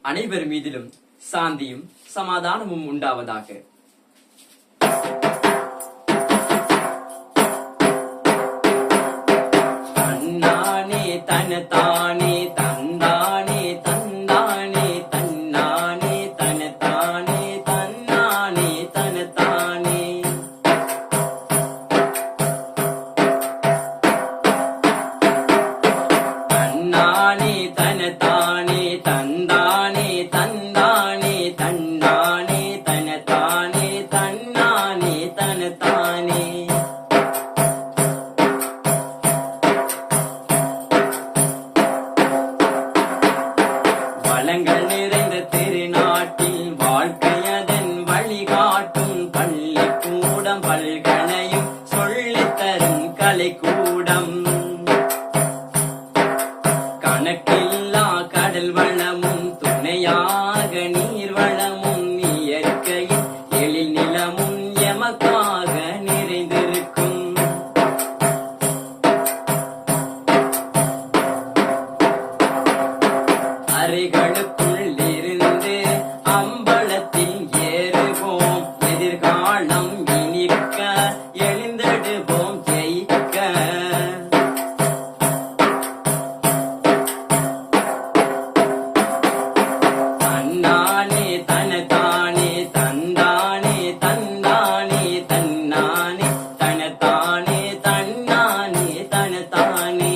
அனைவர் மீதிலும் சாந்தியும் சமாதானமும் உண்டாவதாக. தன்னானே தனதானே தந்தானே தந்தானே தன்னானே தனதானே தன்னானே தனதானே. தன்னானே தனதானே தந்தானே தந்தானே தன்னானே தனதானே தன்னானே தனதானே. வளங்கள் நிறைந்த திருநாட்டில் வாழ்க்கையதன் வழிகாட்டும் பள்ளிக்கூடம் பல்கலையும் சொல்லித்தரும் கலைக்கூடம். கணக்கில்லா கடல் வளமும் துணையாக நீர் வளமும் இயற்கையில் எழில் நிலமும் எமக்காக நிறைந்திருக்கும். அறைகளுக்குள் இருந்து அம்பலத்தில் ஏறுவோம், எதிர்காலம் இனிக்க எழுந்திடுவோம் ஜெயிக்க. தன்னானே தனதானே தந்தானே தந்தானே தன்னானே தனதானே தன்னானே தனதானே.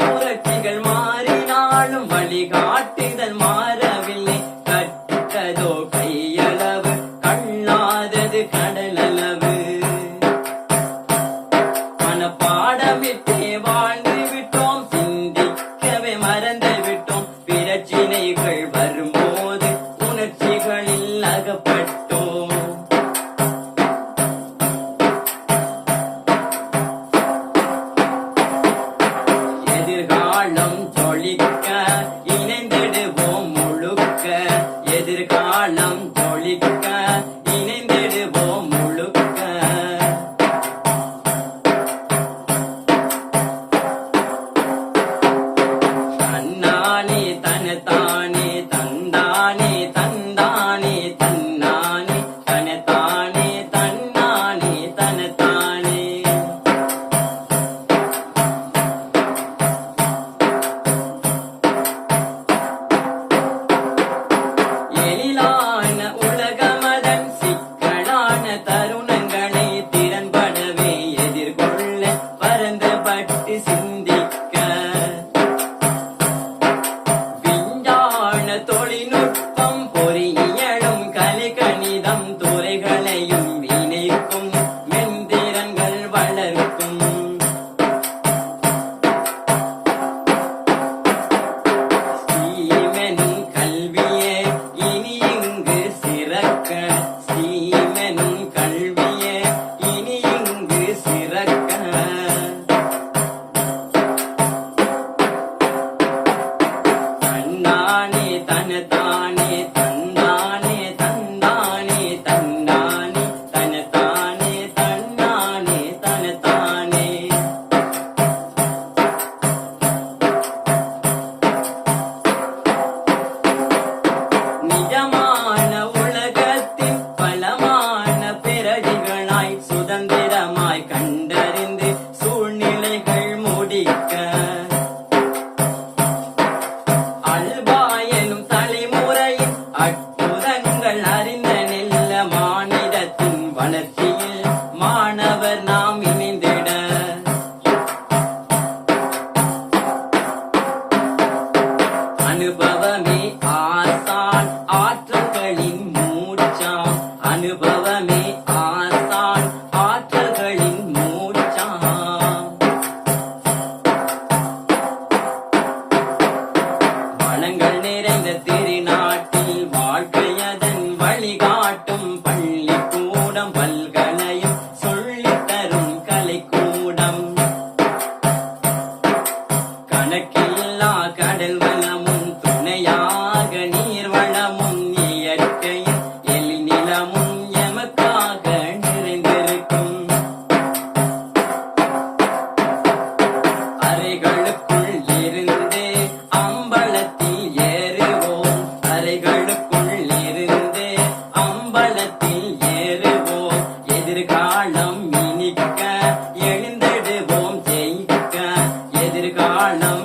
புரட்சிகள் மாறினாலும் வழிகாட்டுதல் மாறவில்லை. கற்றதோ கையளவு கண்ணாதது கடலளவு. மனப்பாடமிட்டே வாழ்ந்து விட்டோம், சிந்திக்கவே மறந்து விட்டோம். பிரச்சினைகள் வரும்போது உணர்ச்சிகளில் அகப்பட்டோம். எதிர்காலம் ஜொலிக்க இணைந்திடுவோம் முழுக்க, எதிர்காலம் ஜொலிக்க இணைந்திடுவோம் முழுக்க. தன்னானே தனதானே தந்தானே தந்தானே தன்னானே தனதானே தன்னானே தனதானே. எழிலான உலகமதன் சிக்கலான தருணங்களை திறன்படவே எதிர்கொள்ள பரந்துபட்டு சிந்திக்க. விஞ்ஞான தொழில்நுட்பம் பொறியியலும் கலைகணிதம் துறைகளையும் இணைக்கும் மென்திறன்கள் வளர்க்கும். ஸ்டீமெனும் கல்வியே இனி இங்கு சிறக்க, ஸ்டீமெனும் கல்வியே இனி இங்கு சிறக்க. தன்னானே தனதானே தந்தானே தந்தானே தன்னானே தனதானே தன்னானே தனதானே. நிஜமான உலகத்தின் பலமான பிறவிகளாய் சுதந்திரமாய் கண்டறிந்து சூழ்நிலைகள் முடிக்க. அல்பா எனும் தலைமுறையின் அற்புதங்கள் அறிந்த நெல்ல மானிடத்தின் வளர்ச்சியில் மாணவர் நாம் இணைந்திட. அனுபவமே ஆசான் ஆற்றல்களின் மூச்சாம், அனுபவமே ஆசான் ஆற்றல்களின் மூச்சாம். வளங்கள் நிறைந்த திருநாட்டில் வாழ்க்கையதன் வழிகாட்டும் பள்ளிக்கூடம் பல்கலையும் சொல்லித்தரும் கலைக்கூடம். கணக்கில்லா கடல் வளமும் துணையாக நீர் வளமும் இயற்கையில் எழில் நிலமும் அம்பலத்தில் ஏறுவோம் எதிர்காலம் இனிக்க எழுந்திடுவோம் ஜெயிக்க எதிர்காலம்